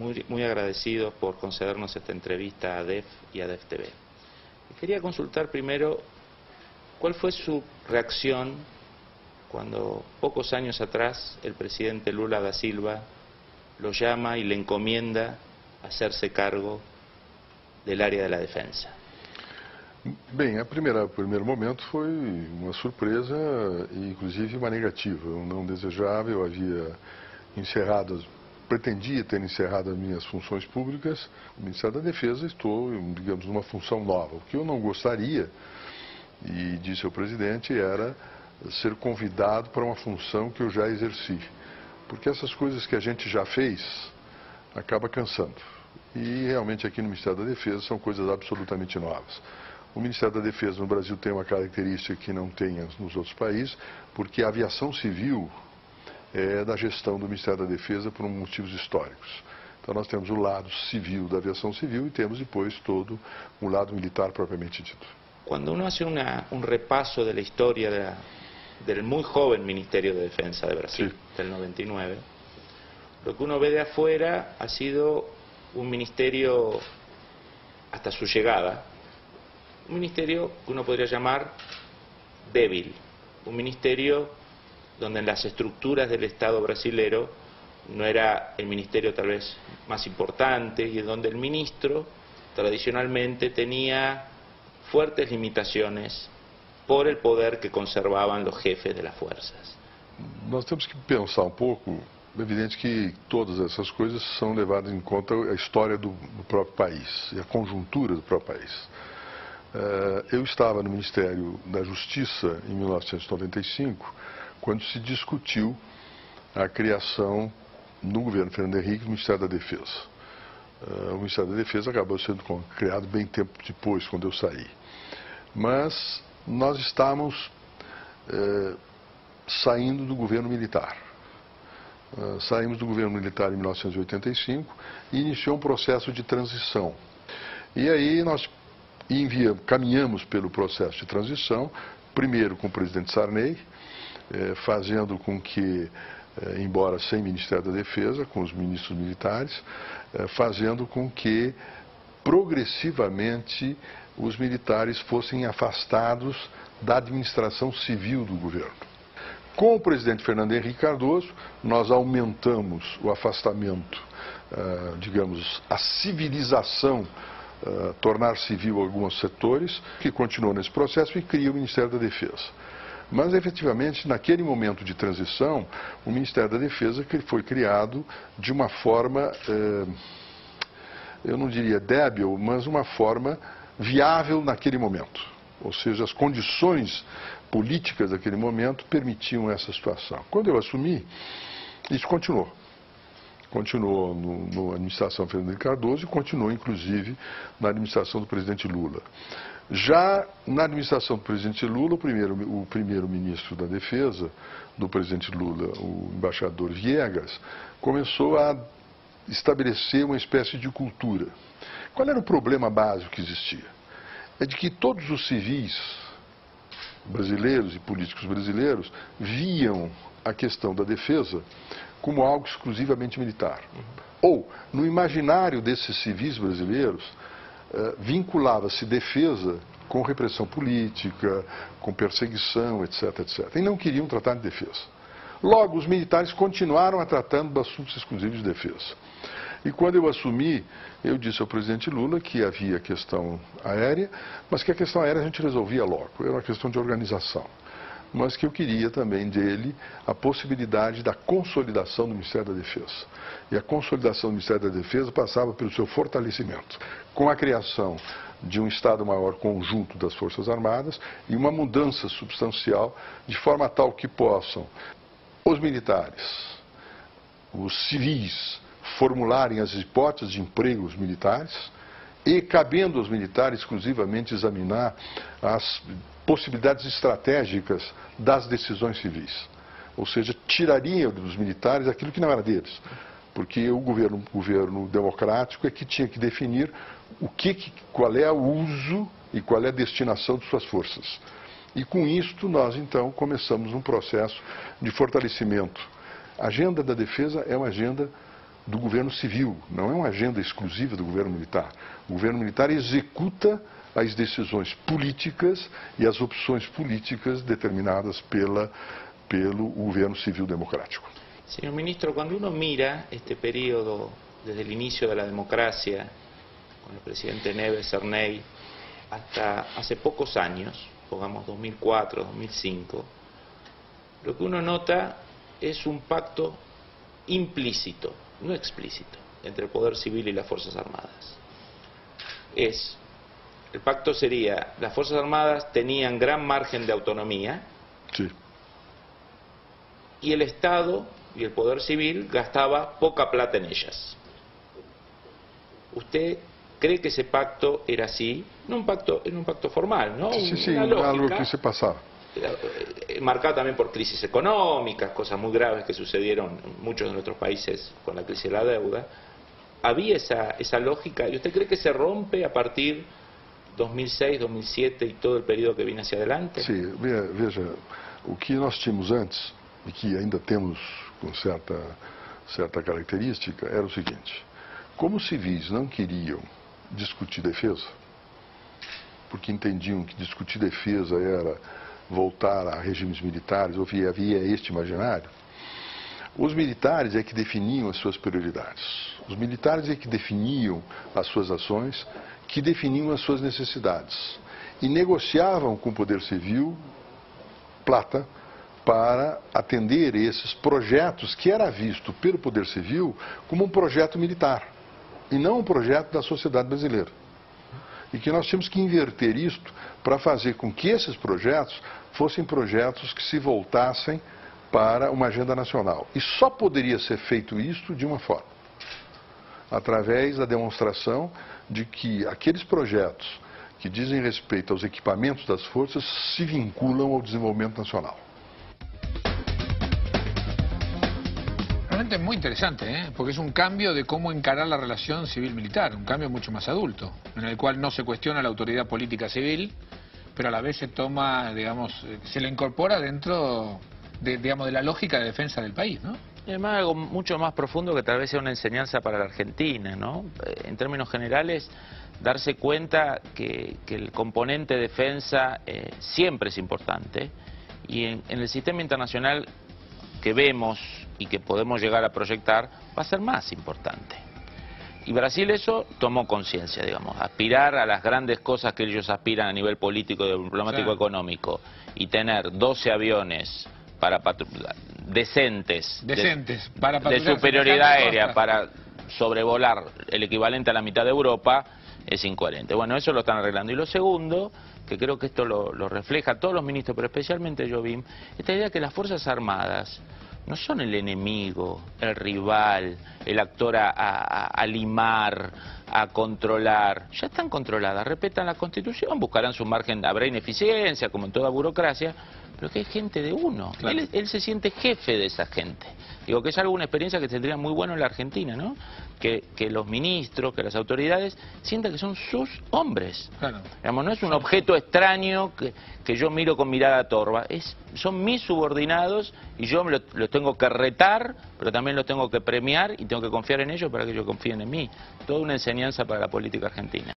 muy agradecidos por concedernos esta entrevista a DEF y a DEF TV. Quería consultar primero cuál fue su reacción cuando pocos años atrás el presidente Lula da Silva lo llama y le encomienda hacerse cargo del área de la defensa. Bem, o primeiro momento foi uma surpresa e inclusive uma negativa. Eu não desejava, eu havia pretendia ter encerrado as minhas funções públicas. No Ministério da Defesa estou, digamos, numa função nova. O que eu não gostaria, e disse ao presidente, era ser convidado para uma função que eu já exerci. Porque essas coisas que a gente já fez, acaba cansando. E realmente aqui no Ministério da Defesa são coisas absolutamente novas. O Ministério da Defesa no Brasil tem uma característica que não tem nos outros países, porque a aviação civil é da gestão do Ministério da Defesa por motivos históricos. Então nós temos o lado civil da aviação civil e temos depois todo o lado militar propriamente dito. Quando uno hace repaso da história del muy joven Ministerio de Defensa de Brasil, sí, del 99, lo que uno ve de afuera ha sido un ministerio, hasta su llegada, un ministerio que uno podría llamar débil, un ministerio donde en las estructuras del Estado brasilero no era el ministerio tal vez más importante y donde el ministro tradicionalmente tenía fuertes limitaciones por el poder que conservaban los jefes de las fuerzas. Nós temos que pensar um pouco, é evidente que todas essas coisas são levadas em conta a história do próprio país e a conjuntura do próprio país. Eu estava no Ministério da Justiça em 1995, quando se discutiu a criação no governo Fernando Henrique do Ministério da Defesa. O Ministério da Defesa acabou sendo criado bem tempo depois, quando eu saí. Mas nós estávamos saindo do governo militar. Saímos do governo militar em 1985 e iniciou um processo de transição. E aí nós caminhamos pelo processo de transição, primeiro com o presidente Sarney, fazendo com que, embora sem Ministério da Defesa, com os ministros militares, fazendo com que progressivamente os militares fossem afastados da administração civil do governo. Com o presidente Fernando Henrique Cardoso, nós aumentamos o afastamento, digamos, a civilização, tornar civil alguns setores, que continuou nesse processo e cria o Ministério da Defesa. Mas, efetivamente, naquele momento de transição, o Ministério da Defesa foi criado de uma forma, eu não diria débil, mas uma forma viável naquele momento. Ou seja, as condições políticas daquele momento permitiam essa situação. Quando eu assumi, isso continuou. Continuou na administração Fernando Henrique Cardoso e continuou, inclusive, na administração do presidente Lula. Já na administração do presidente Lula, o primeiro-ministro da Defesa do presidente Lula, o embaixador Viegas, começou a estabelecer uma espécie de cultura. Qual era o problema básico que existia? É de que todos os civis brasileiros e políticos brasileiros viam a questão da defesa como algo exclusivamente militar. Ou, no imaginário desses civis brasileiros, vinculava-se defesa com repressão política, com perseguição, etc, etc. E não queriam tratar de defesa. Logo, os militares continuaram a tratando de assuntos exclusivos de defesa. E quando eu assumi, eu disse ao presidente Lula que havia a questão aérea, mas que a questão aérea a gente resolvia logo, era uma questão de organização. Mas que eu queria também dele a possibilidade da consolidação do Ministério da Defesa. E a consolidação do Ministério da Defesa passava pelo seu fortalecimento, com a criação de um Estado-Maior conjunto das Forças Armadas e uma mudança substancial, de forma tal que possam os militares, os civis, formularem as hipóteses de empregos militares e, cabendo aos militares exclusivamente examinar as possibilidades estratégicas das decisões civis. Ou seja, tirariam dos militares aquilo que não era deles. Porque o governo democrático é que tinha que definir qual é o uso e qual é a destinação de suas forças. E com isto nós então começamos um processo de fortalecimento. A agenda da defesa é uma agenda do governo civil, não é uma agenda exclusiva do governo militar. O governo militar executa as decisões políticas e as opções políticas determinadas pelo governo civil democrático. Señor ministro, cuando uno mira este periodo desde el inicio de la democracia, con el presidente Neves, Sarney, hasta hace pocos años, pongamos 2004, 2005, lo que uno nota es un pacto implícito, no explícito, entre el Poder Civil y las Fuerzas Armadas. El pacto sería, las Fuerzas Armadas tenían gran margen de autonomía, Sí. y el Estado y el Poder Civil gastaba poca plata en ellas. ¿Usted cree que ese pacto era así? No un pacto, era un pacto formal, ¿no? Sí, Una lógica, algo que se pasaba. marcada también por crisis económicas, cosas muy graves que sucedieron en muchos de nuestros países con la crisis de la deuda. Había esa lógica, y usted cree que se rompe a partir 2006, 2007 e todo o período que viene hacia adelante? Sim, veja, o que nós tínhamos antes, e que ainda temos com certa característica, era o seguinte: como os civis não queriam discutir defesa, porque entendiam que discutir defesa era voltar a regimes militares, havia este imaginário, os militares é que definiam as suas prioridades. Os militares é que definiam as suas ações, que definiam as suas necessidades. E negociavam com o poder civil plata para atender esses projetos que era visto pelo poder civil como um projeto militar e não um projeto da sociedade brasileira. E que nós tínhamos que inverter isto para fazer com que esses projetos fossem projetos que se voltassem para uma agenda nacional. E só poderia ser feito isto de uma forma: através da demonstração de que aqueles projetos que dizem respeito aos equipamentos das forças se vinculam ao desenvolvimento nacional. Realmente es muy interesante, porque es un cambio de cómo encarar la relación civil-militar, un cambio mucho más adulto, en el cual no se cuestiona la autoridad política civil, pero a la vez se toma, digamos, se le incorpora dentro de la lógica de defensa del país, ¿no? Y además algo mucho más profundo que tal vez sea una enseñanza para la Argentina, ¿no? En términos generales, darse cuenta que el componente defensa siempre es importante, y en el sistema internacional que vemos y que podemos llegar a proyectar va a ser más importante. Y Brasil eso tomó conciencia, digamos, aspirar a las grandes cosas que ellos aspiran a nivel político, diplomático, Claro. económico, y tener 12 aviones para decentes para de patrullar superioridad semejante aérea costa. para sobrevolar el equivalente a la mitad de Europa, es incoherente. Bueno, eso lo están arreglando. Y lo segundo, que creo que esto lo refleja todos los ministros, pero especialmente Jobim, esta idea que las Fuerzas Armadas no son el enemigo, el rival, el actor a limar, a controlar. Ya están controladas, respetan la Constitución, buscarán su margen, habrá ineficiencia, como en toda burocracia, pero que es gente de uno. Claro. Él se siente jefe de esa gente. Digo que es alguna experiencia que tendría muy bueno en la Argentina, ¿no? Que los ministros, que las autoridades sientan que son sus hombres. Claro. Digamos, no es un objeto extraño que yo miro con mirada torva. Son mis subordinados y yo los tengo que retar, pero también los tengo que premiar y tengo que confiar en ellos para que ellos confíen en mí. Toda una enseñanza para la política argentina.